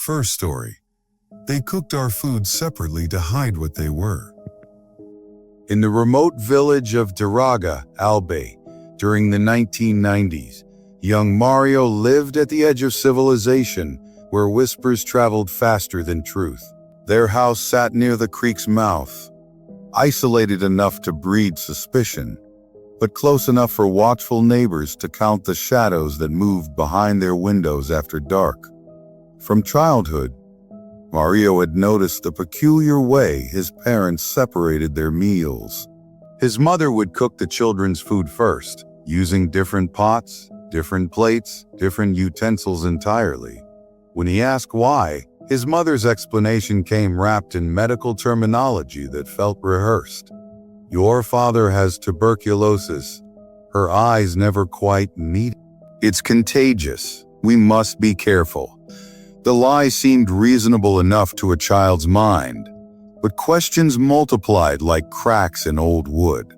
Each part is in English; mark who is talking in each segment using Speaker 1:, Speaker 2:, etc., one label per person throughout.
Speaker 1: First story. They cooked our food separately to hide what they were. In the remote village of Daraga, Albay, during the 1990s, young Mario lived at the edge of civilization where whispers traveled faster than truth. Their house sat near the creek's mouth, isolated enough to breed suspicion, but close enough for watchful neighbors to count the shadows that moved behind their windows after dark. From childhood, Mario had noticed the peculiar way his parents separated their meals. His mother would cook the children's food first, using different pots, different plates, different utensils entirely. When he asked why, his mother's explanation came wrapped in medical terminology that felt rehearsed. "Your father has tuberculosis." Her eyes never quite meet. "It's contagious. We must be careful." The lie seemed reasonable enough to a child's mind, but questions multiplied like cracks in old wood.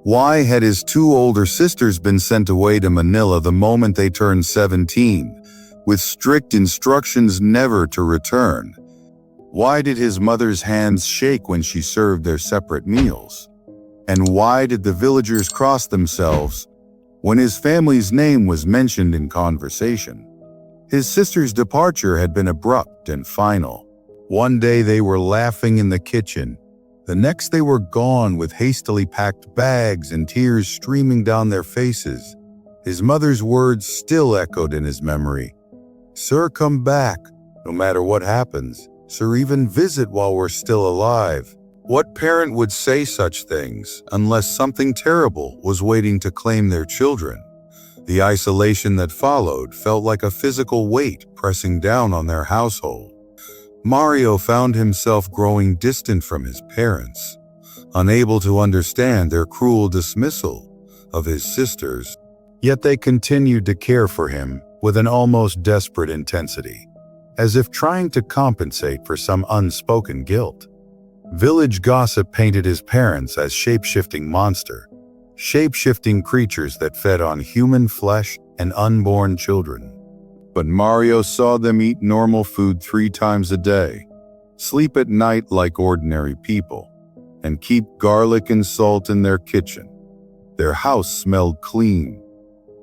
Speaker 1: Why had his two older sisters been sent away to Manila the moment they turned 17, with strict instructions never to return? Why did his mother's hands shake when she served their separate meals? And why did the villagers cross themselves when his family's name was mentioned in conversation? His sister's departure had been abrupt and final. One day they were laughing in the kitchen. The next they were gone with hastily packed bags and tears streaming down their faces. His mother's words still echoed in his memory. "Sir, come back, no matter what happens. Sir, even visit while we're still alive." What parent would say such things unless something terrible was waiting to claim their children? The isolation that followed felt like a physical weight pressing down on their household. Mario found himself growing distant from his parents, unable to understand their cruel dismissal of his sisters. Yet they continued to care for him with an almost desperate intensity, as if trying to compensate for some unspoken guilt. Village gossip painted his parents as shape-shifting creatures that fed on human flesh and unborn children. But Mario saw them eat normal food 3 times a day, sleep at night like ordinary people, and keep garlic and salt in their kitchen. Their house smelled clean,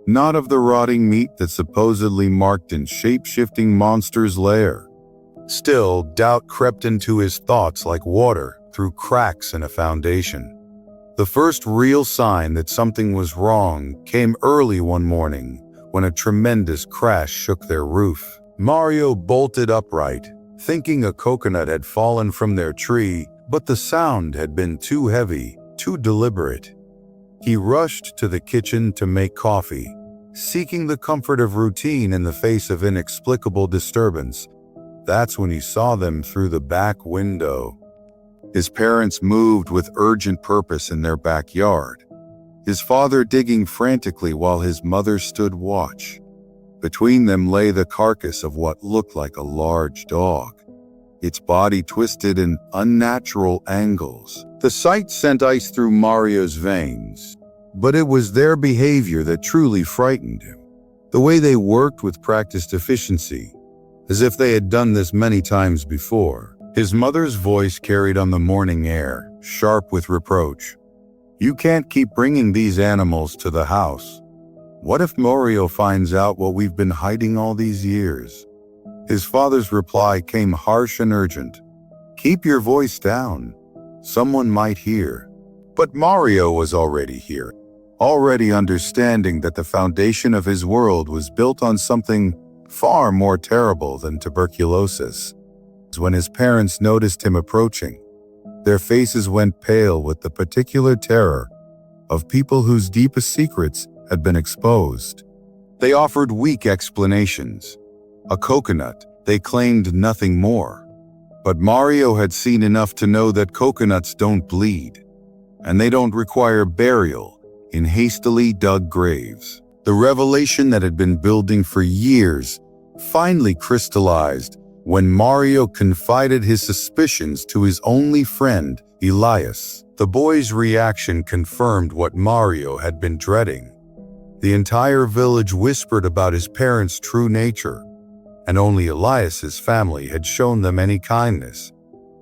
Speaker 1: not of the rotting meat that supposedly marked in shape-shifting monsters' lair. Still, doubt crept into his thoughts like water through cracks in a foundation. The first real sign that something was wrong came early one morning when a tremendous crash shook their roof. Mario bolted upright, thinking a coconut had fallen from their tree, but the sound had been too heavy, too deliberate. He rushed to the kitchen to make coffee, seeking the comfort of routine in the face of inexplicable disturbance. That's when he saw them through the back window. His parents moved with urgent purpose in their backyard, his father digging frantically while his mother stood watch. Between them lay the carcass of what looked like a large dog, its body twisted in unnatural angles. The sight sent ice through Mario's veins, but it was their behavior that truly frightened him. The way they worked with practiced efficiency, as if they had done this many times before. His mother's voice carried on the morning air, sharp with reproach. "You can't keep bringing these animals to the house. What if Mario finds out what we've been hiding all these years?" His father's reply came harsh and urgent. "Keep your voice down. Someone might hear." But Mario was already here, already understanding that the foundation of his world was built on something far more terrible than tuberculosis. When his parents noticed him approaching, their faces went pale with the particular terror of people whose deepest secrets had been exposed. They offered weak explanations. A coconut, they claimed nothing more. But Mario had seen enough to know that coconuts don't bleed, and they don't require burial in hastily dug graves. The revelation that had been building for years finally crystallized when Mario confided his suspicions to his only friend, Elias. The boy's reaction confirmed what Mario had been dreading. The entire village whispered about his parents' true nature. and only Elias's family had shown them any kindness.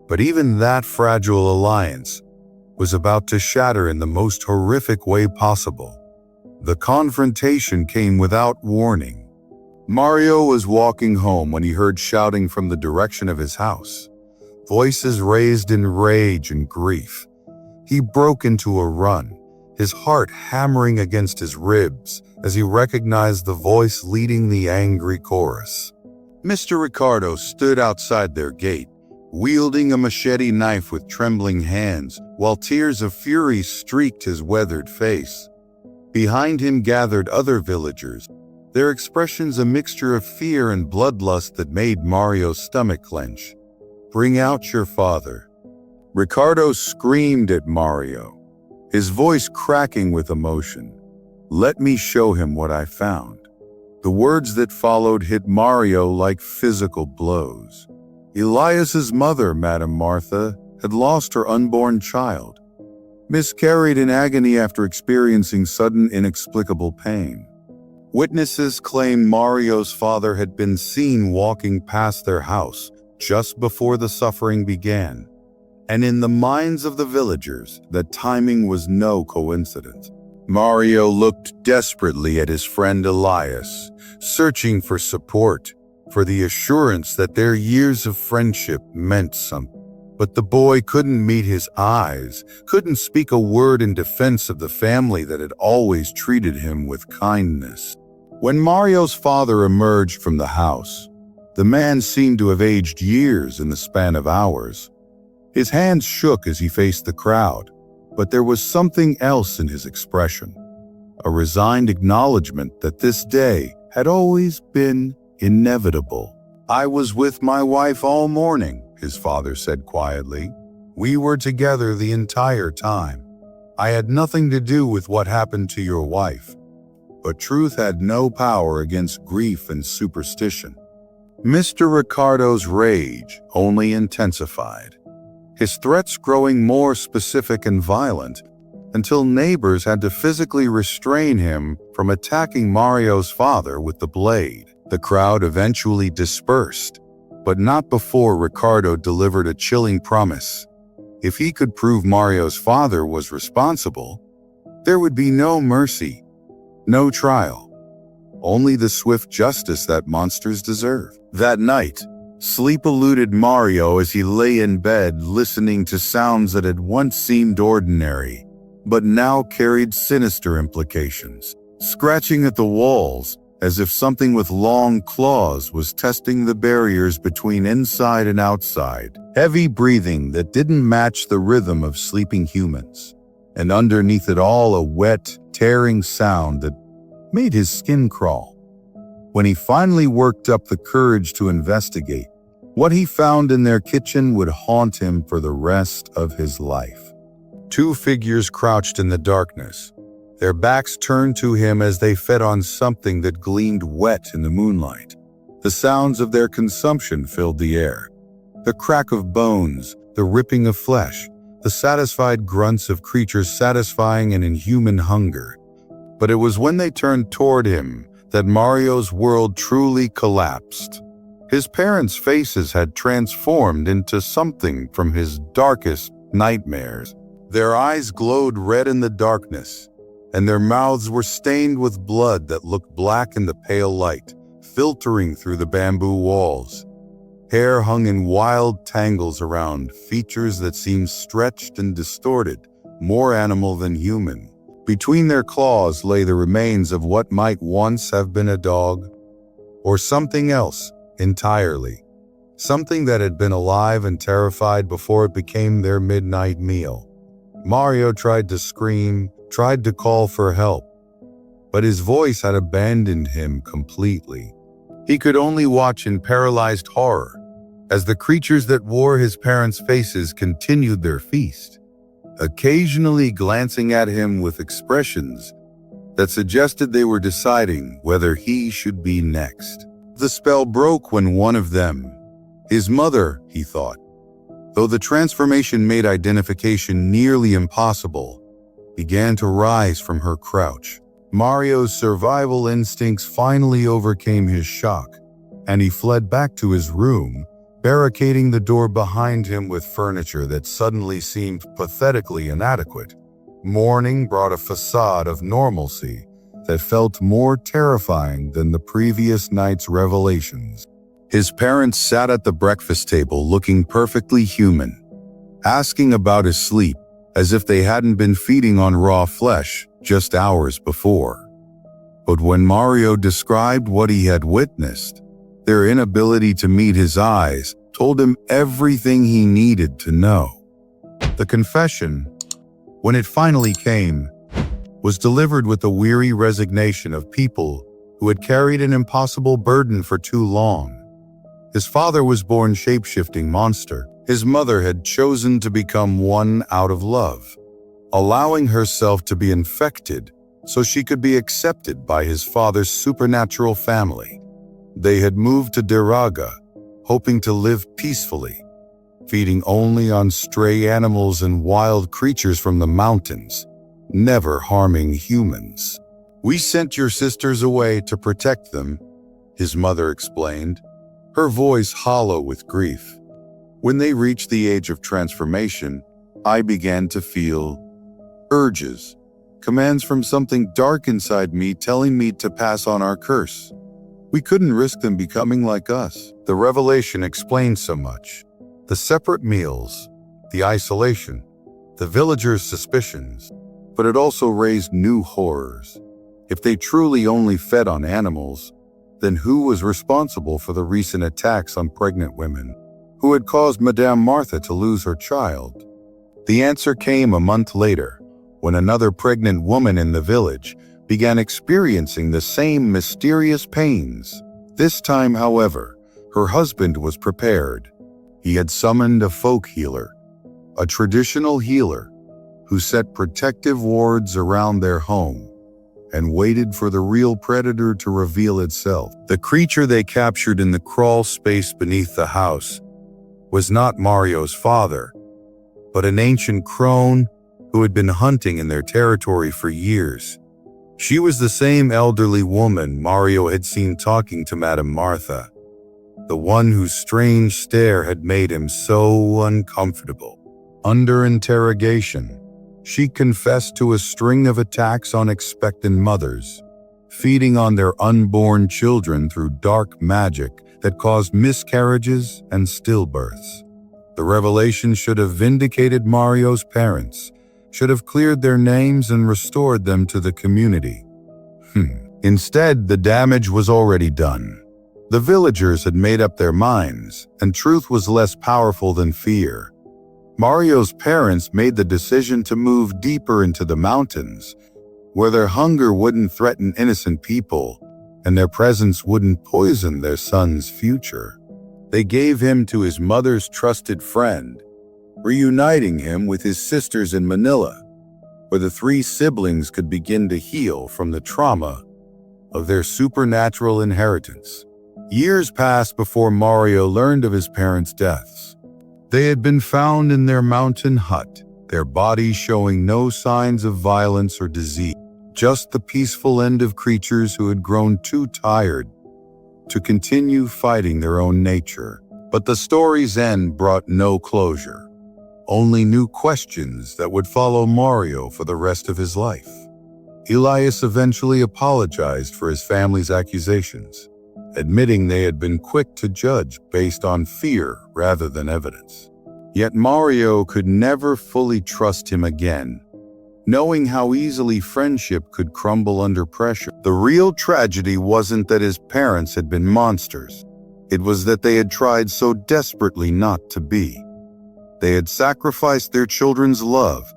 Speaker 1: But even that fragile alliance was about to shatter in the most horrific way possible. The confrontation came without warning. Mario was walking home when he heard shouting from the direction of his house, voices raised in rage and grief. He broke into a run, his heart hammering against his ribs as he recognized the voice leading the angry chorus. Mr. Ricardo stood outside their gate, wielding a machete knife with trembling hands, while tears of fury streaked his weathered face. Behind him gathered other villagers, their expressions a mixture of fear and bloodlust that made Mario's stomach clench. "Bring out your father." Ricardo screamed at Mario, his voice cracking with emotion. "Let me show him what I found." The words that followed hit Mario like physical blows. Elias's mother, Madame Martha, had lost her unborn child, miscarried in agony after experiencing sudden inexplicable pain. Witnesses claimed Mario's father had been seen walking past their house just before the suffering began. And in the minds of the villagers, the timing was no coincidence. Mario looked desperately at his friend Elias, searching for support, for the assurance that their years of friendship meant something. But the boy couldn't meet his eyes, couldn't speak a word in defense of the family that had always treated him with kindness. When Mario's father emerged from the house, the man seemed to have aged years in the span of hours. His hands shook as he faced the crowd, but there was something else in his expression, a resigned acknowledgement that this day had always been inevitable. "I was with my wife all morning," his father said quietly. "We were together the entire time. I had nothing to do with what happened to your wife." But truth had no power against grief and superstition. Mr. Ricardo's rage only intensified, his threats growing more specific and violent, until neighbors had to physically restrain him from attacking Mario's father with the blade. The crowd eventually dispersed, but not before Ricardo delivered a chilling promise. If he could prove Mario's father was responsible, there would be no mercy, no trial, only the swift justice that monsters deserve. That night, sleep eluded Mario as he lay in bed listening to sounds that had once seemed ordinary, but now carried sinister implications. Scratching at the walls, as if something with long claws was testing the barriers between inside and outside. Heavy breathing that didn't match the rhythm of sleeping humans. And underneath it all, a wet, tearing sound that made his skin crawl. When he finally worked up the courage to investigate, what he found in their kitchen would haunt him for the rest of his life. Two figures crouched in the darkness, their backs turned to him as they fed on something that gleamed wet in the moonlight. The sounds of their consumption filled the air. The crack of bones, the ripping of flesh, the satisfied grunts of creatures satisfying an inhuman hunger. But it was when they turned toward him that Mario's world truly collapsed. His parents' faces had transformed into something from his darkest nightmares. Their eyes glowed red in the darkness, and their mouths were stained with blood that looked black in the pale light, filtering through the bamboo walls. Hair hung in wild tangles around features that seemed stretched and distorted, more animal than human. Between their claws lay the remains of what might once have been a dog, or something else entirely. Something that had been alive and terrified before it became their midnight meal. Mario tried to scream, tried to call for help, but his voice had abandoned him completely. He could only watch in paralyzed horror as the creatures that wore his parents' faces continued their feast, occasionally glancing at him with expressions that suggested they were deciding whether he should be next. The spell broke when one of them, his mother, he thought, though the transformation made identification nearly impossible, began to rise from her crouch. Mario's survival instincts finally overcame his shock. and he fled back to his room, barricading the door behind him with furniture that suddenly seemed pathetically inadequate. Morning brought a facade of normalcy that felt more terrifying than the previous night's revelations. His parents sat at the breakfast table looking perfectly human, asking about his sleep as if they hadn't been feeding on raw flesh just hours before. But when Mario described what he had witnessed, their inability to meet his eyes told him everything he needed to know. The confession, when it finally came, was delivered with the weary resignation of people who had carried an impossible burden for too long. His father was born shape-shifting monster. His mother had chosen to become one out of love, allowing herself to be infected so she could be accepted by his father's supernatural family. They had moved to Diraga, hoping to live peacefully, feeding only on stray animals and wild creatures from the mountains, never harming humans. "We sent your sisters away to protect them," his mother explained, her voice hollow with grief. "When they reached the age of transformation, I began to feel urges, commands from something dark inside me telling me to pass on our curse. We couldn't risk them becoming like us." The revelation explained so much. The separate meals, the isolation, the villagers' suspicions. But it also raised new horrors. If they truly only fed on animals, then who was responsible for the recent attacks on pregnant women? Who had caused Madame Martha to lose her child? The answer came a month later, when another pregnant woman in the village began experiencing the same mysterious pains. This time, however, her husband was prepared. He had summoned a folk healer, a traditional healer, who set protective wards around their home and waited for the real predator to reveal itself. The creature they captured in the crawl space beneath the house was not Mario's father, but an ancient crone who had been hunting in their territory for years. She was the same elderly woman Mario had seen talking to Madame Martha, the one whose strange stare had made him so uncomfortable. Under interrogation, she confessed to a string of attacks on expectant mothers, feeding on their unborn children through dark magic that caused miscarriages and stillbirths. The revelation should have vindicated Mario's parents, should have cleared their names and restored them to the community. Instead, the damage was already done. The villagers had made up their minds, and truth was less powerful than fear. Mario's parents made the decision to move deeper into the mountains, where their hunger wouldn't threaten innocent people, and their presence wouldn't poison their son's future. They gave him to his mother's trusted friend, reuniting him with his sisters in Manila, where the three siblings could begin to heal from the trauma of their supernatural inheritance. Years passed before Mario learned of his parents' deaths. They had been found in their mountain hut, their bodies showing no signs of violence or disease, just the peaceful end of creatures who had grown too tired to continue fighting their own nature. But the story's end brought no closure, only new questions that would follow Mario for the rest of his life. Elias eventually apologized for his family's accusations, admitting they had been quick to judge based on fear rather than evidence. Yet Mario could never fully trust him again, knowing how easily friendship could crumble under pressure. The real tragedy wasn't that his parents had been monsters. It was that they had tried so desperately not to be. They had sacrificed their children's love,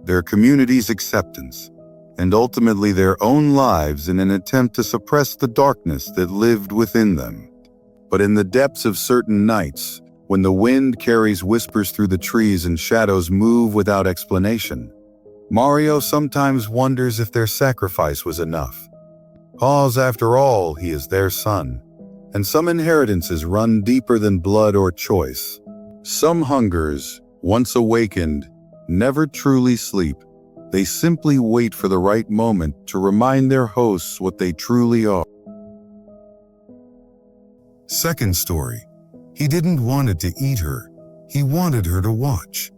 Speaker 1: their community's acceptance, and ultimately their own lives in an attempt to suppress the darkness that lived within them. But in the depths of certain nights, when the wind carries whispers through the trees and shadows move without explanation, Mario sometimes wonders if their sacrifice was enough. Cause, after all, he is their son, and some inheritances run deeper than blood or choice. Some hungers, once awakened, never truly sleep. They simply wait for the right moment to remind their hosts what they truly are. Second story. He didn't want it to eat her. He wanted her to watch.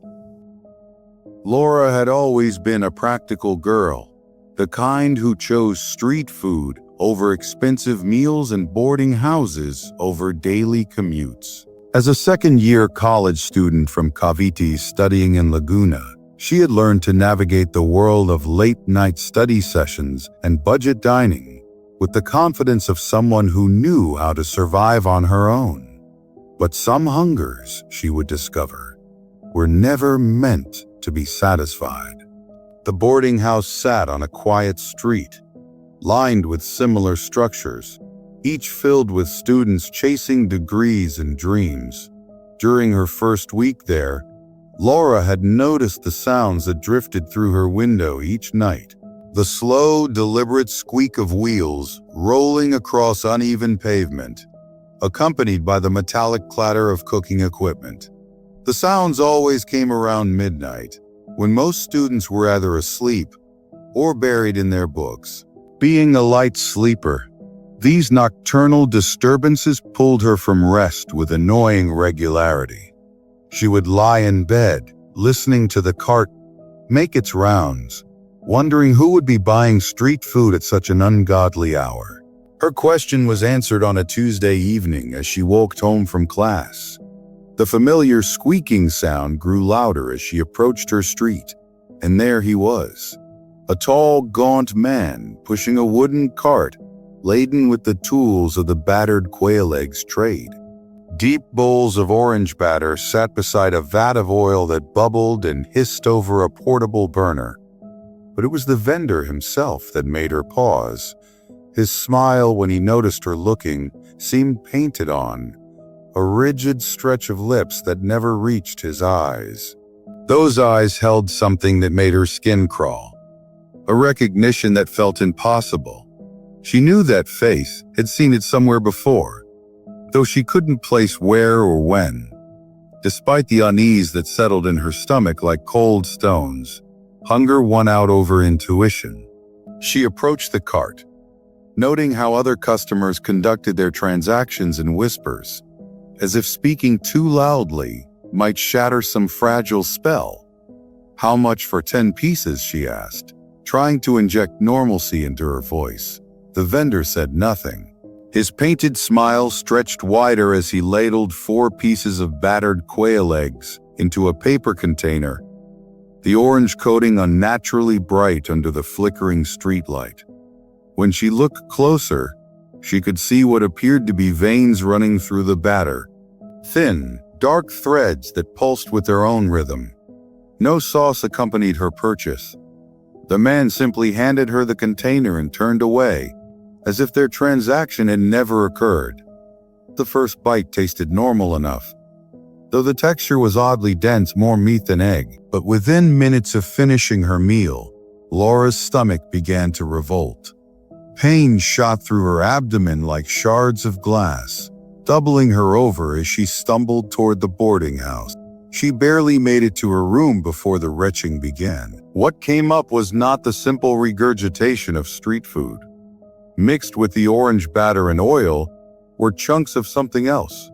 Speaker 1: Laura had always been a practical girl, the kind who chose street food over expensive meals and boarding houses over daily commutes. As a second-year college student from Cavite studying in Laguna, she had learned to navigate the world of late-night study sessions and budget dining with the confidence of someone who knew how to survive on her own. But some hungers, she would discover, were never meant to be satisfied. The boarding house sat on a quiet street, lined with similar structures, each filled with students chasing degrees and dreams. During her first week there, Laura had noticed the sounds that drifted through her window each night. The slow, deliberate squeak of wheels rolling across uneven pavement, accompanied by the metallic clatter of cooking equipment. The sounds always came around midnight, when most students were either asleep or buried in their books. Being a light sleeper, these nocturnal disturbances pulled her from rest with annoying regularity. She would lie in bed, listening to the cart make its rounds, wondering who would be buying street food at such an ungodly hour. Her question was answered on a Tuesday evening as she walked home from class. The familiar squeaking sound grew louder as she approached her street, and there he was, a tall, gaunt man pushing a wooden cart laden with the tools of the battered quail eggs trade. Deep bowls of orange batter sat beside a vat of oil that bubbled and hissed over a portable burner. But it was the vendor himself that made her pause. His smile when he noticed her looking seemed painted on, a rigid stretch of lips that never reached his eyes. Those eyes held something that made her skin crawl, a recognition that felt impossible. She knew that face, had seen it somewhere before, though she couldn't place where or when. Despite the unease that settled in her stomach like cold stones, hunger won out over intuition. She approached the cart, noting how other customers conducted their transactions in whispers, as if speaking too loudly might shatter some fragile spell. "How much for 10 pieces?" she asked, trying to inject normalcy into her voice. The vendor said nothing. His painted smile stretched wider as he ladled 4 pieces of battered quail eggs into a paper container, the orange coating unnaturally bright under the flickering streetlight. When she looked closer, she could see what appeared to be veins running through the batter, thin, dark threads that pulsed with their own rhythm. No sauce accompanied her purchase. The man simply handed her the container and turned away, as if their transaction had never occurred. The first bite tasted normal enough, though the texture was oddly dense, more meat than egg. But within minutes of finishing her meal, Laura's stomach began to revolt. Pain shot through her abdomen like shards of glass, doubling her over as she stumbled toward the boarding house. She barely made it to her room before the retching began. What came up was not the simple regurgitation of street food. Mixed with the orange batter and oil were chunks of something else,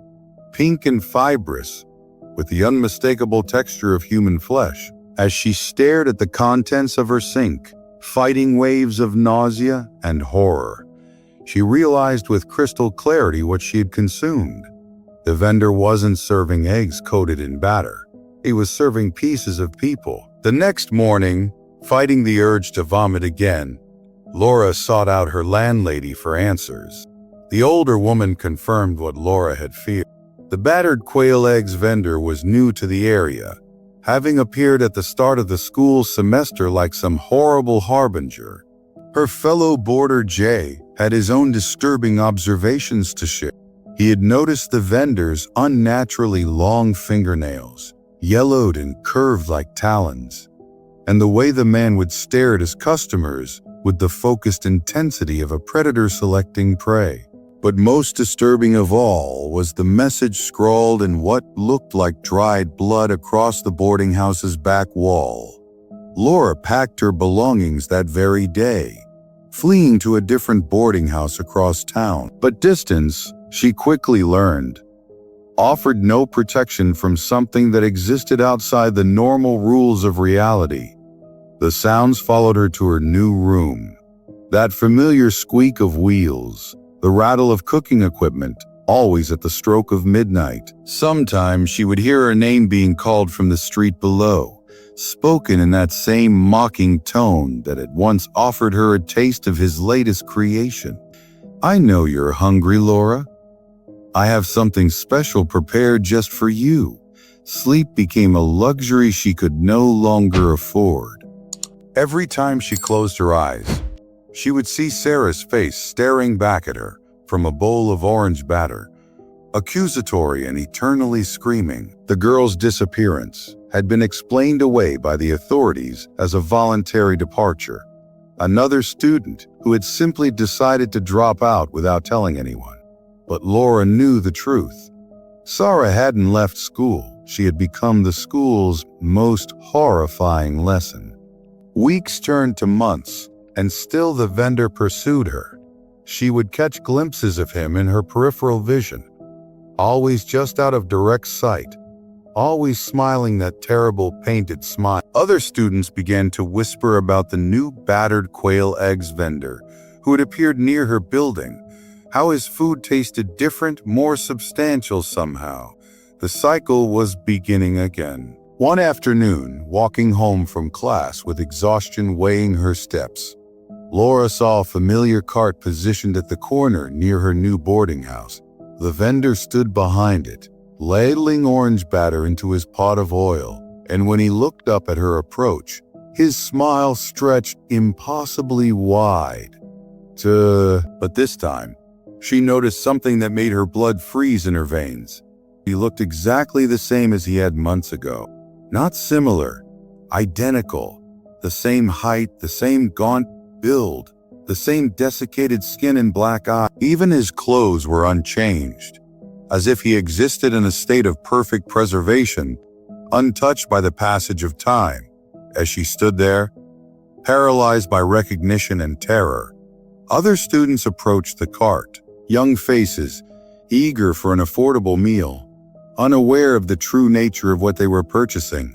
Speaker 1: pink and fibrous, with the unmistakable texture of human flesh. As she stared at the contents of her sink, fighting waves of nausea and horror, she realized with crystal clarity what she had consumed. The vendor wasn't serving eggs coated in batter. He was serving pieces of people. The next morning, fighting the urge to vomit again, Laura sought out her landlady for answers. The older woman confirmed what Laura had feared. The battered quail eggs vendor was new to the area, having appeared at the start of the school semester like some horrible harbinger. Her fellow boarder Jay had his own disturbing observations to share. He had noticed the vendor's unnaturally long fingernails, yellowed and curved like talons, and the way the man would stare at his customers with the focused intensity of a predator selecting prey. But most disturbing of all was the message scrawled in what looked like dried blood across the boarding house's back wall. Laura packed her belongings that very day, fleeing to a different boarding house across town. But distance, She quickly learned, offered no protection from something that existed outside the normal rules of reality. The sounds followed her to her new room. That familiar squeak of wheels, the rattle of cooking equipment, always at the stroke of midnight. Sometimes she would hear her name being called from the street below, spoken in that same mocking tone that had once offered her a taste of his latest creation. "I know you're hungry, Laura. I have something special prepared just for you." Sleep became a luxury she could no longer afford. Every time she closed her eyes, she would see Sarah's face staring back at her from a bowl of orange batter, accusatory and eternally screaming. The girl's disappearance had been explained away by the authorities as a voluntary departure. Another student who had simply decided to drop out without telling anyone. But Laura knew the truth. Sarah hadn't left school. She had become the school's most horrifying lesson. Weeks turned to months, and still the vendor pursued her. She would catch glimpses of him in her peripheral vision, always just out of direct sight, always smiling that terrible painted smile. Other students began to whisper about the new battered quail eggs vendor who had appeared near her building, how his food tasted different, more substantial somehow. The cycle was beginning again. One afternoon, walking home from class with exhaustion weighing her steps, Laura saw a familiar cart positioned at the corner near her new boarding house. The vendor stood behind it, ladling orange batter into his pot of oil, and when he looked up at her approach, his smile stretched impossibly wide. But this time, she noticed something that made her blood freeze in her veins. He looked exactly the same as he had months ago. Not similar, identical. The same height, the same gaunt build, the same desiccated skin and black eyes. Even his clothes were unchanged, as if he existed in a state of perfect preservation, untouched by the passage of time. As she stood there, paralyzed by recognition and terror, other students approached the cart, young faces, eager for an affordable meal, unaware of the true nature of what they were purchasing.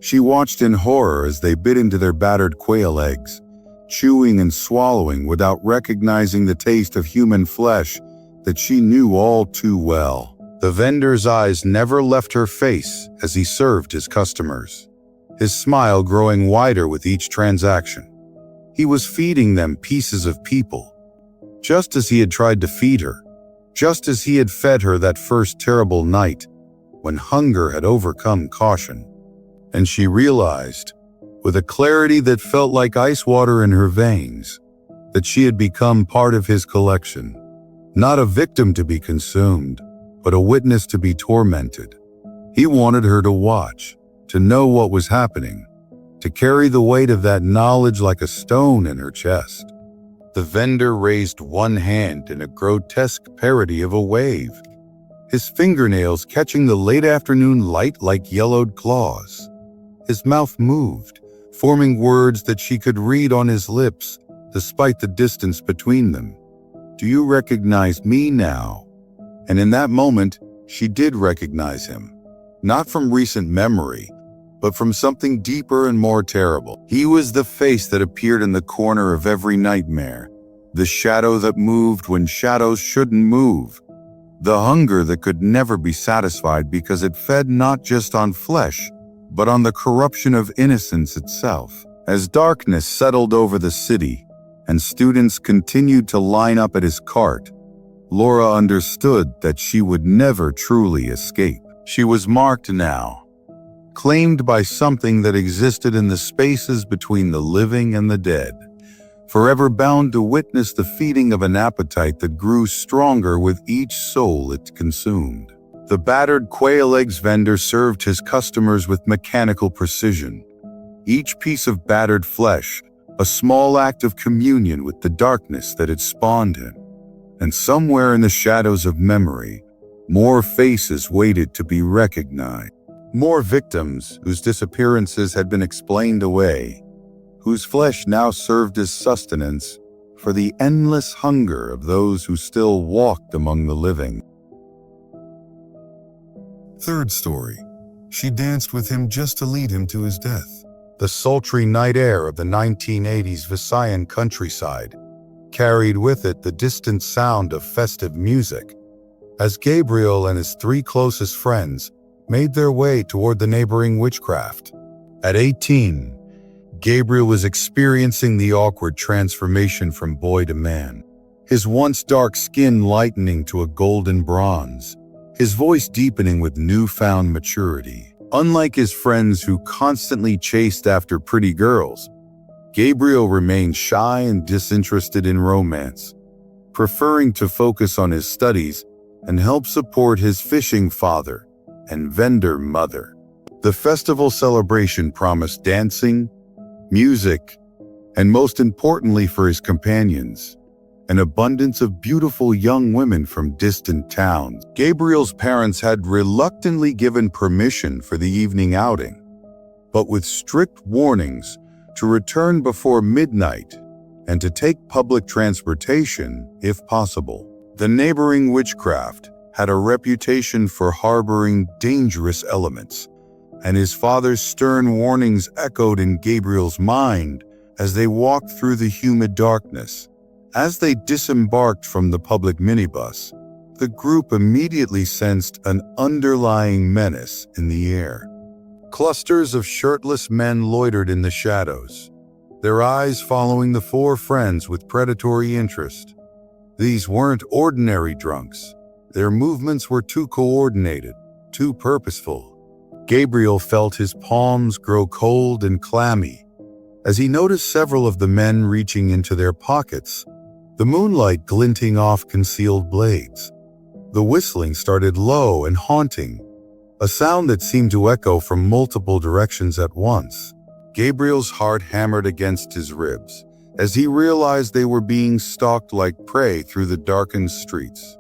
Speaker 1: She watched in horror as they bit into their battered quail eggs, chewing and swallowing without recognizing the taste of human flesh that she knew all too well. The vendor's eyes never left her face as he served his customers, his smile growing wider with each transaction. He was feeding them pieces of people, just as he had tried to feed her, just as he had fed her that first terrible night when hunger had overcome caution. And she realized, with a clarity that felt like ice water in her veins, that she had become part of his collection, not a victim to be consumed, but a witness to be tormented. He wanted her to watch, to know what was happening, to carry the weight of that knowledge like a stone in her chest. The vendor raised one hand in a grotesque parody of a wave, his fingernails catching the late afternoon light like yellowed claws. His mouth moved, forming words that she could read on his lips, despite the distance between them. "Do you recognize me now?" And in that moment, she did recognize him, not from recent memory, but from something deeper and more terrible. He was the face that appeared in the corner of every nightmare, the shadow that moved when shadows shouldn't move, the hunger that could never be satisfied because it fed not just on flesh, but on the corruption of innocence itself. As darkness settled over the city and students continued to line up at his cart, Laura understood that she would never truly escape. She was marked now, claimed by something that existed in the spaces between the living and the dead, forever bound to witness the feeding of an appetite that grew stronger with each soul it consumed. The battered quail eggs vendor served his customers with mechanical precision, each piece of battered flesh a small act of communion with the darkness that had spawned him. And somewhere in the shadows of memory, more faces waited to be recognized. More victims whose disappearances had been explained away, whose flesh now served as sustenance for the endless hunger of those who still walked among the living. Third story. She danced with him just to lead him to his death. The sultry night air of the 1980s Visayan countryside carried with it the distant sound of festive music, as Gabriel and his three closest friends made their way toward the neighboring witchcraft. At 18, Gabriel was experiencing the awkward transformation from boy to man, his once dark skin lightening to a golden bronze, his voice deepening with newfound maturity. Unlike his friends who constantly chased after pretty girls, Gabriel remained shy and disinterested in romance, preferring to focus on his studies and help support his fishing father and vendor mother. The festival celebration promised dancing, music, and most importantly for his companions, an abundance of beautiful young women from distant towns. Gabriel's parents had reluctantly given permission for the evening outing, but with strict warnings to return before midnight and to take public transportation if possible. The neighboring witchcraft had a reputation for harboring dangerous elements, and his father's stern warnings echoed in Gabriel's mind as they walked through the humid darkness. As they disembarked from the public minibus, the group immediately sensed an underlying menace in the air. Clusters of shirtless men loitered in the shadows, their eyes following the four friends with predatory interest. These weren't ordinary drunks. Their movements were too coordinated, too purposeful. Gabriel felt his palms grow cold and clammy as he noticed several of the men reaching into their pockets, the moonlight glinting off concealed blades. The whistling started low and haunting, a sound that seemed to echo from multiple directions at once. Gabriel's heart hammered against his ribs as he realized they were being stalked like prey through the darkened streets.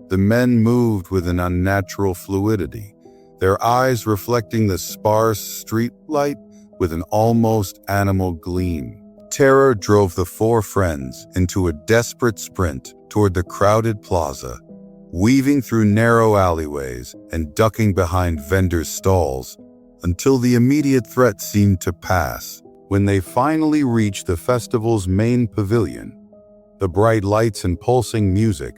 Speaker 1: The men moved with an unnatural fluidity, their eyes reflecting the sparse street light with an almost animal gleam. Terror drove the four friends into a desperate sprint toward the crowded plaza, weaving through narrow alleyways and ducking behind vendors' stalls until the immediate threat seemed to pass. When they finally reached the festival's main pavilion, the bright lights and pulsing music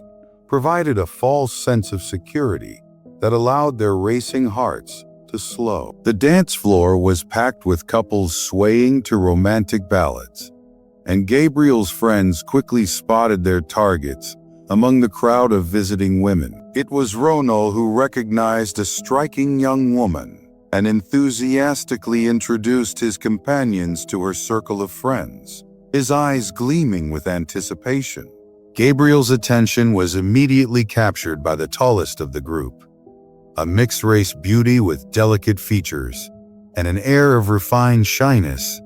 Speaker 1: provided a false sense of security that allowed their racing hearts to slow. The dance floor was packed with couples swaying to romantic ballads, and Gabriel's friends quickly spotted their targets among the crowd of visiting women. It was Ronald who recognized a striking young woman and enthusiastically introduced his companions to her circle of friends, his eyes gleaming with anticipation. Gabriel's attention was immediately captured by the tallest of the group, a mixed-race beauty with delicate features and an air of refined shyness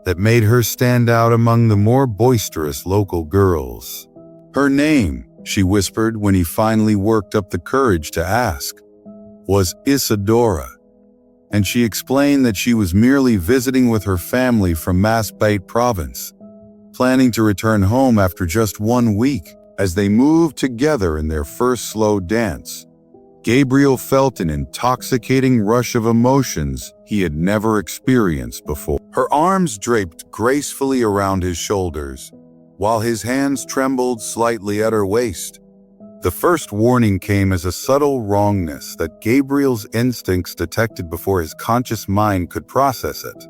Speaker 1: that made her stand out among the more boisterous local girls. Her name, she whispered when he finally worked up the courage to ask, was Isadora, and she explained that she was merely visiting with her family from Masbate province, planning to return home after just 1 week. As they moved together in their first slow dance, Gabriel felt an intoxicating rush of emotions he had never experienced before. Her arms draped gracefully around his shoulders, while his hands trembled slightly at her waist. The first warning came as a subtle wrongness that Gabriel's instincts detected before his conscious mind could process it.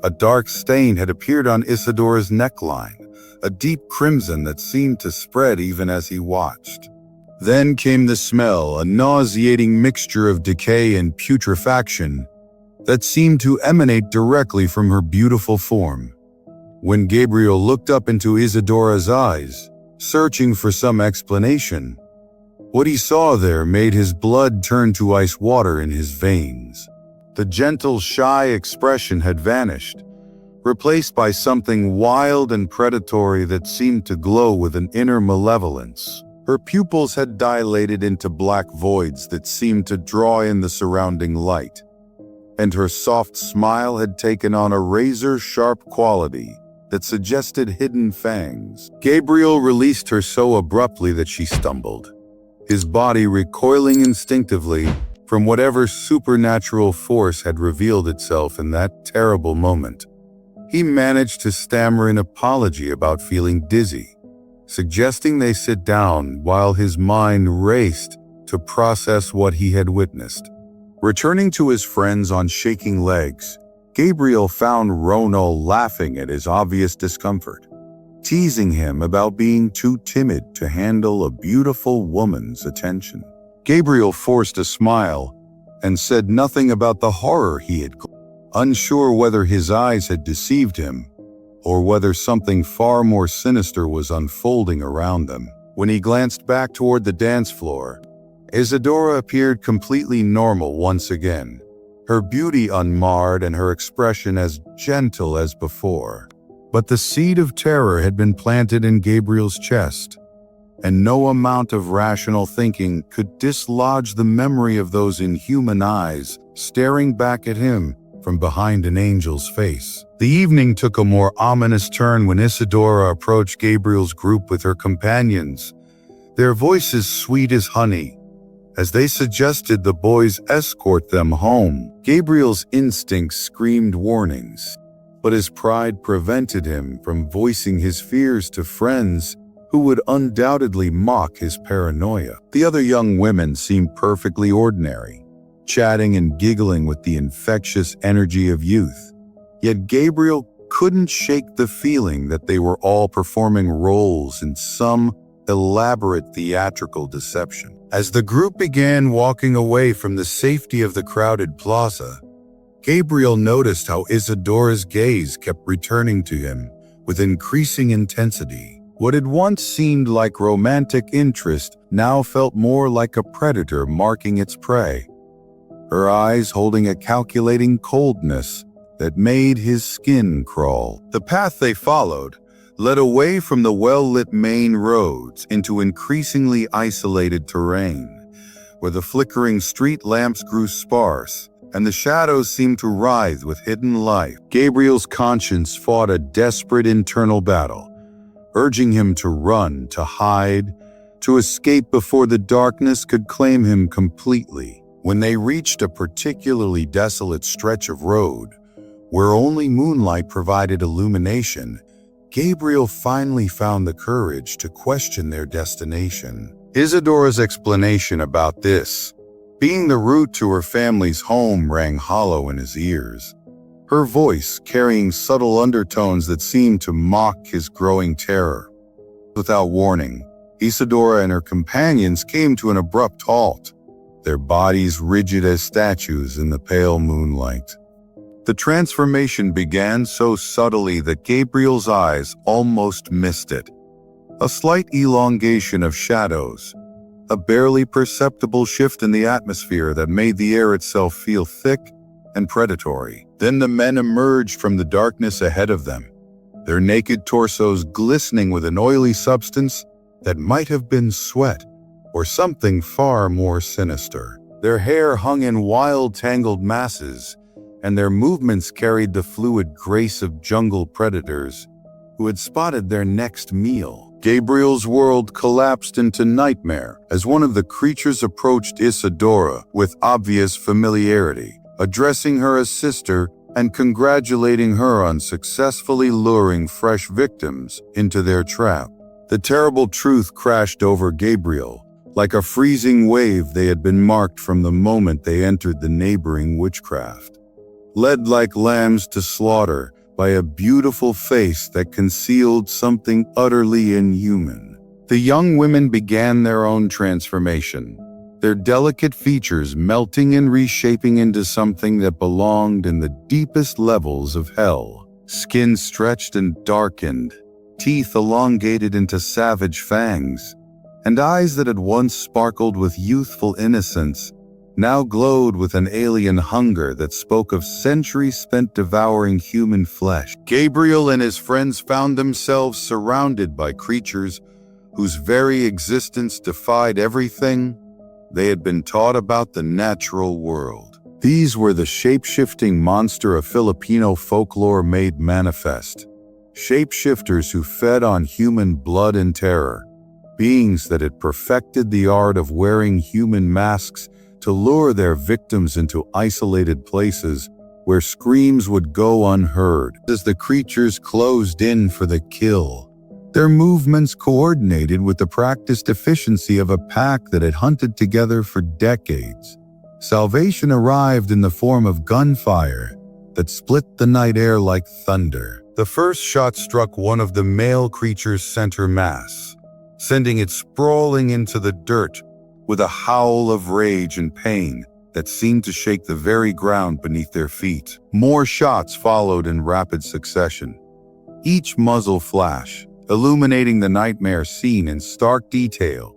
Speaker 1: A dark stain had appeared on Isadora's neckline, a deep crimson that seemed to spread even as he watched. Then came the smell, a nauseating mixture of decay and putrefaction that seemed to emanate directly from her beautiful form. When Gabriel looked up into Isadora's eyes, searching for some explanation, what he saw there made his blood turn to ice water in his veins. The gentle, shy expression had vanished, replaced by something wild and predatory that seemed to glow with an inner malevolence. Her pupils had dilated into black voids that seemed to draw in the surrounding light, and her soft smile had taken on a razor-sharp quality that suggested hidden fangs. Gabriel released her so abruptly that she stumbled, his body recoiling instinctively from whatever supernatural force had revealed itself in that terrible moment. He managed to stammer an apology about feeling dizzy, suggesting they sit down while his mind raced to process what he had witnessed. Returning to his friends on shaking legs, Gabriel found Ronald laughing at his obvious discomfort, teasing him about being too timid to handle a beautiful woman's attention. Gabriel forced a smile and said nothing about the horror he had caused, unsure whether his eyes had deceived him or whether something far more sinister was unfolding around them. When he glanced back toward the dance floor, Isadora appeared completely normal once again, her beauty unmarred and her expression as gentle as before. But the seed of terror had been planted in Gabriel's chest, and no amount of rational thinking could dislodge the memory of those inhuman eyes staring back at him from behind an angel's face. The evening took a more ominous turn when Isadora approached Gabriel's group with her companions, their voices sweet as honey, as they suggested the boys escort them home. Gabriel's instincts screamed warnings, but his pride prevented him from voicing his fears to friends who would undoubtedly mock his paranoia. The other young women seemed perfectly ordinary, chatting and giggling with the infectious energy of youth. Yet Gabriel couldn't shake the feeling that they were all performing roles in some elaborate theatrical deception. As the group began walking away from the safety of the crowded plaza, Gabriel noticed how Isadora's gaze kept returning to him with increasing intensity. What had once seemed like romantic interest now felt more like a predator marking its prey, her eyes holding a calculating coldness that made his skin crawl. The path they followed led away from the well-lit main roads into increasingly isolated terrain, where the flickering street lamps grew sparse and the shadows seemed to writhe with hidden life. Gabriel's conscience fought a desperate internal battle, urging him to run, to hide, to escape before the darkness could claim him completely. When they reached a particularly desolate stretch of road, where only moonlight provided illumination, Gabriel finally found the courage to question their destination. Isadora's explanation about this being the route to her family's home rang hollow in his ears, her voice carrying subtle undertones that seemed to mock his growing terror. Without warning, Isadora and her companions came to an abrupt halt, their bodies rigid as statues in the pale moonlight. The transformation began so subtly that Gabriel's eyes almost missed it. A slight elongation of shadows, a barely perceptible shift in the atmosphere that made the air itself feel thick and predatory. Then the men emerged from the darkness ahead of them, their naked torsos glistening with an oily substance that might have been sweat or something far more sinister. Their hair hung in wild, tangled masses, and their movements carried the fluid grace of jungle predators who had spotted their next meal. Gabriel's world collapsed into nightmare as one of the creatures approached Isadora with obvious familiarity, addressing her as sister and congratulating her on successfully luring fresh victims into their trap. The terrible truth crashed over Gabriel. Like a freezing wave, they had been marked from the moment they entered the neighboring witchcraft, led like lambs to slaughter by a beautiful face that concealed something utterly inhuman. The young women began their own transformation, their delicate features melting and reshaping into something that belonged in the deepest levels of hell. Skin stretched and darkened, teeth elongated into savage fangs, and eyes that had once sparkled with youthful innocence now glowed with an alien hunger that spoke of centuries spent devouring human flesh. Gabriel and his friends found themselves surrounded by creatures whose very existence defied everything they had been taught about the natural world. These were the shape-shifting monster of Filipino folklore made manifest, shapeshifters who fed on human blood and terror, beings that had perfected the art of wearing human masks to lure their victims into isolated places where screams would go unheard as the creatures closed in for the kill. Their movements coordinated with the practiced efficiency of a pack that had hunted together for decades. Salvation arrived in the form of gunfire that split the night air like thunder. The first shot struck one of the male creature's center mass, sending it sprawling into the dirt with a howl of rage and pain that seemed to shake the very ground beneath their feet. More shots followed in rapid succession, each muzzle flash illuminating the nightmare scene in stark detail,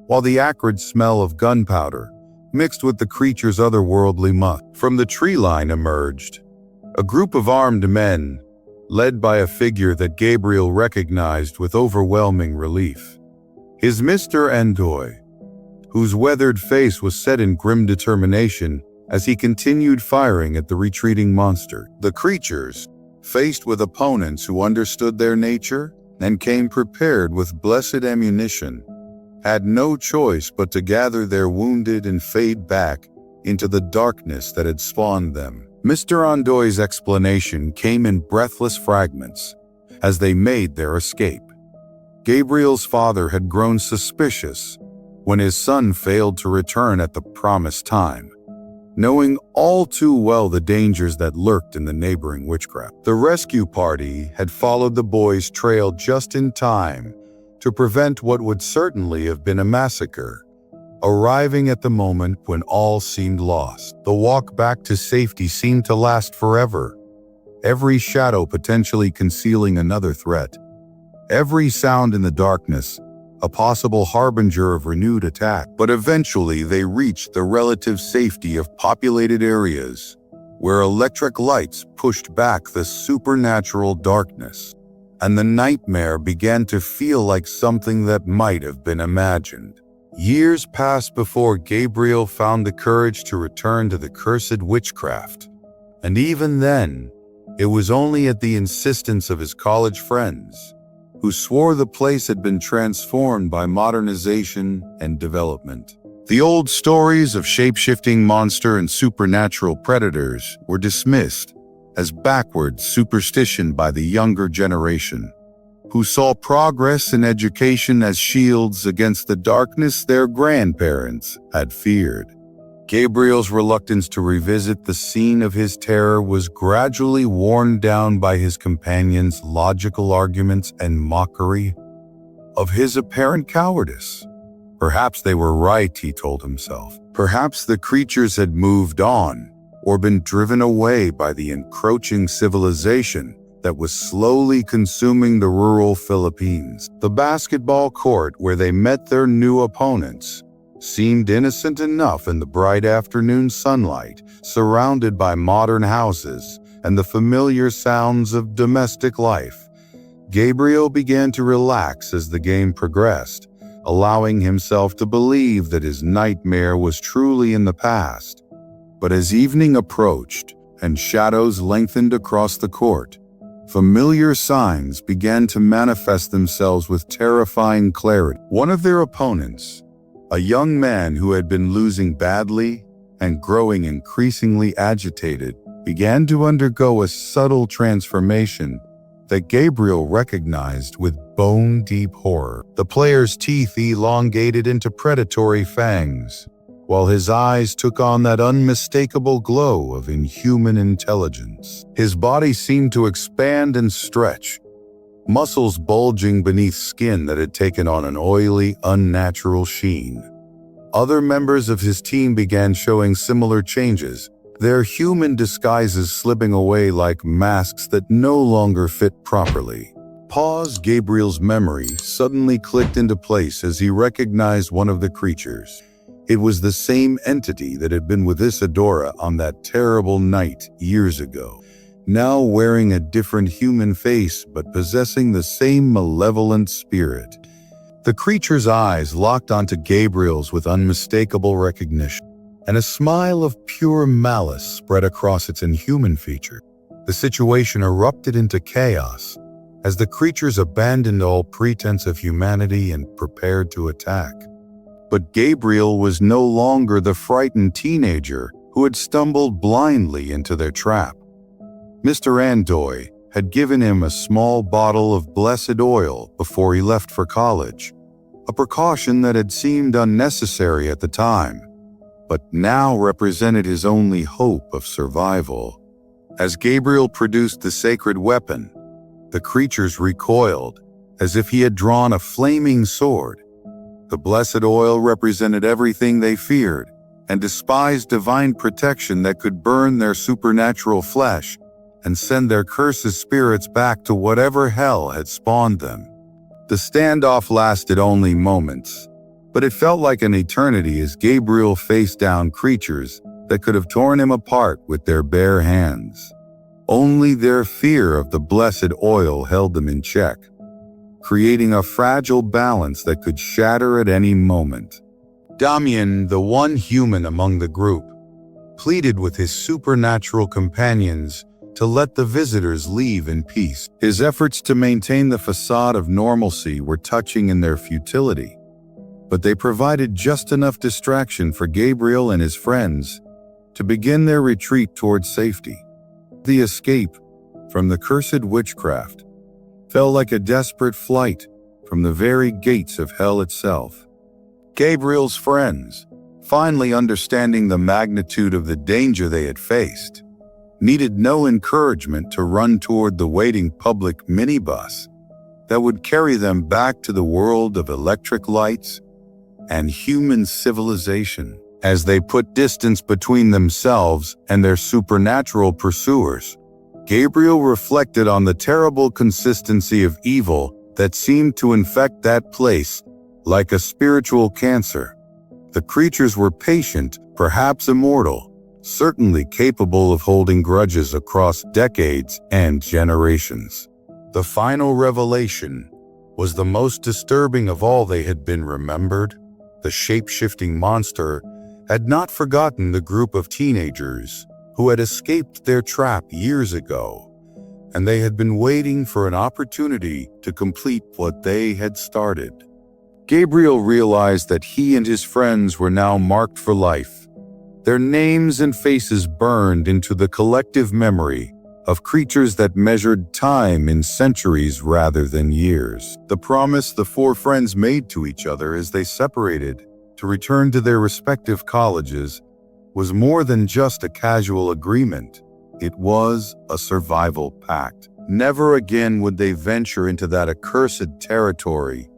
Speaker 1: while the acrid smell of gunpowder mixed with the creature's otherworldly musk. From the tree line emerged a group of armed men, led by a figure that Gabriel recognized with overwhelming relief. His Mr. Andoy, whose weathered face was set in grim determination as he continued firing at the retreating monster. The creatures, faced with opponents who understood their nature and came prepared with blessed ammunition, had no choice but to gather their wounded and fade back into the darkness that had spawned them. Mr. Andoy's explanation came in breathless fragments as they made their escape. Gabriel's father had grown suspicious when his son failed to return at the promised time, knowing all too well the dangers that lurked in the neighboring witchcraft. The rescue party had followed the boy's trail just in time to prevent what would certainly have been a massacre, arriving at the moment when all seemed lost. The walk back to safety seemed to last forever, every shadow potentially concealing another threat, every sound in the darkness a possible harbinger of renewed attack. But eventually they reached the relative safety of populated areas, where electric lights pushed back the supernatural darkness, and the nightmare began to feel like something that might have been imagined. Years passed before Gabriel found the courage to return to the cursed witchcraft, and even then, it was only at the insistence of his college friends, who swore the place had been transformed by modernization and development. The old stories of shape-shifting monster and supernatural predators were dismissed as backward superstition by the younger generation, who saw progress and education as shields against the darkness their grandparents had feared. Gabriel's reluctance to revisit the scene of his terror was gradually worn down by his companions' logical arguments and mockery of his apparent cowardice. Perhaps they were right, he told himself. Perhaps the creatures had moved on or been driven away by the encroaching civilization that was slowly consuming the rural Philippines. The basketball court where they met their new opponents seemed innocent enough in the bright afternoon sunlight, surrounded by modern houses and the familiar sounds of domestic life. Gabriel began to relax as the game progressed, allowing himself to believe that his nightmare was truly in the past. But as evening approached and shadows lengthened across the court, familiar signs began to manifest themselves with terrifying clarity. One of their opponents, a young man who had been losing badly and growing increasingly agitated, began to undergo a subtle transformation that Gabriel recognized with bone-deep horror. The player's teeth elongated into predatory fangs, while his eyes took on that unmistakable glow of inhuman intelligence. His body seemed to expand and stretch, muscles bulging beneath skin that had taken on an oily, unnatural sheen. Other members of his team began showing similar changes, their human disguises slipping away like masks that no longer fit properly. Gabriel's memory suddenly clicked into place as he recognized one of the creatures. It was the same entity that had been with Isadora on that terrible night years ago, now wearing a different human face but possessing the same malevolent spirit. The creature's eyes locked onto Gabriel's with unmistakable recognition, and a smile of pure malice spread across its inhuman features. The situation erupted into chaos as the creatures abandoned all pretense of humanity and prepared to attack. But Gabriel was no longer the frightened teenager who had stumbled blindly into their trap. Mr. Andoy had given him a small bottle of blessed oil before he left for college, a precaution that had seemed unnecessary at the time, but now represented his only hope of survival. As Gabriel produced the sacred weapon, the creatures recoiled as if he had drawn a flaming sword. The blessed oil represented everything they feared and despised divine protection that could burn their supernatural flesh and send their cursed spirits back to whatever hell had spawned them. The standoff lasted only moments, but it felt like an eternity as Gabriel faced down creatures that could have torn him apart with their bare hands. Only their fear of the blessed oil held them in check, creating a fragile balance that could shatter at any moment. Damien, the one human among the group, pleaded with his supernatural companions to let the visitors leave in peace. His efforts to maintain the facade of normalcy were touching in their futility, but they provided just enough distraction for Gabriel and his friends to begin their retreat towards safety. The escape from the cursed witchcraft felt like a desperate flight from the very gates of hell itself. Gabriel's friends, finally understanding the magnitude of the danger they had faced, needed no encouragement to run toward the waiting public minibus that would carry them back to the world of electric lights and human civilization. As they put distance between themselves and their supernatural pursuers, Gabriel reflected on the terrible consistency of evil that seemed to infect that place like a spiritual cancer. The creatures were patient, perhaps immortal, certainly capable of holding grudges across decades and generations. The final revelation was the most disturbing of all they had been remembered. The shape-shifting monster had not forgotten the group of teenagers who had escaped their trap years ago, and they had been waiting for an opportunity to complete what they had started. Gabriel realized that he and his friends were now marked for life, their names and faces burned into the collective memory of creatures that measured time in centuries rather than years. The promise the four friends made to each other as they separated to return to their respective colleges was more than just a casual agreement. It was a survival pact. Never again would they venture into that accursed territory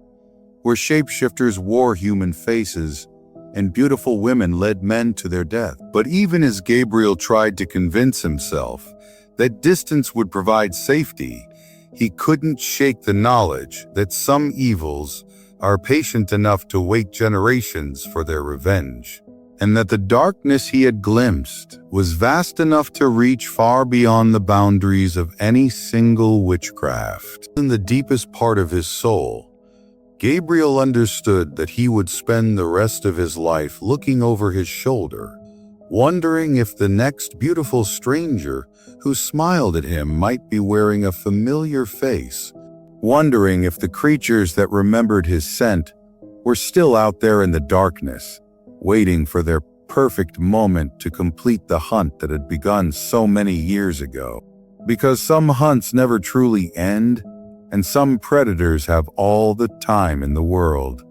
Speaker 1: where shapeshifters wore human faces and beautiful women led men to their death. But even as Gabriel tried to convince himself that distance would provide safety, he couldn't shake the knowledge that some evils are patient enough to wait generations for their revenge, and that the darkness he had glimpsed was vast enough to reach far beyond the boundaries of any single witchcraft. In the deepest part of his soul, Gabriel understood that he would spend the rest of his life looking over his shoulder, wondering if the next beautiful stranger who smiled at him might be wearing a familiar face, wondering if the creatures that remembered his scent were still out there in the darkness, waiting for their perfect moment to complete the hunt that had begun so many years ago. Because some hunts never truly end, and some predators have all the time in the world.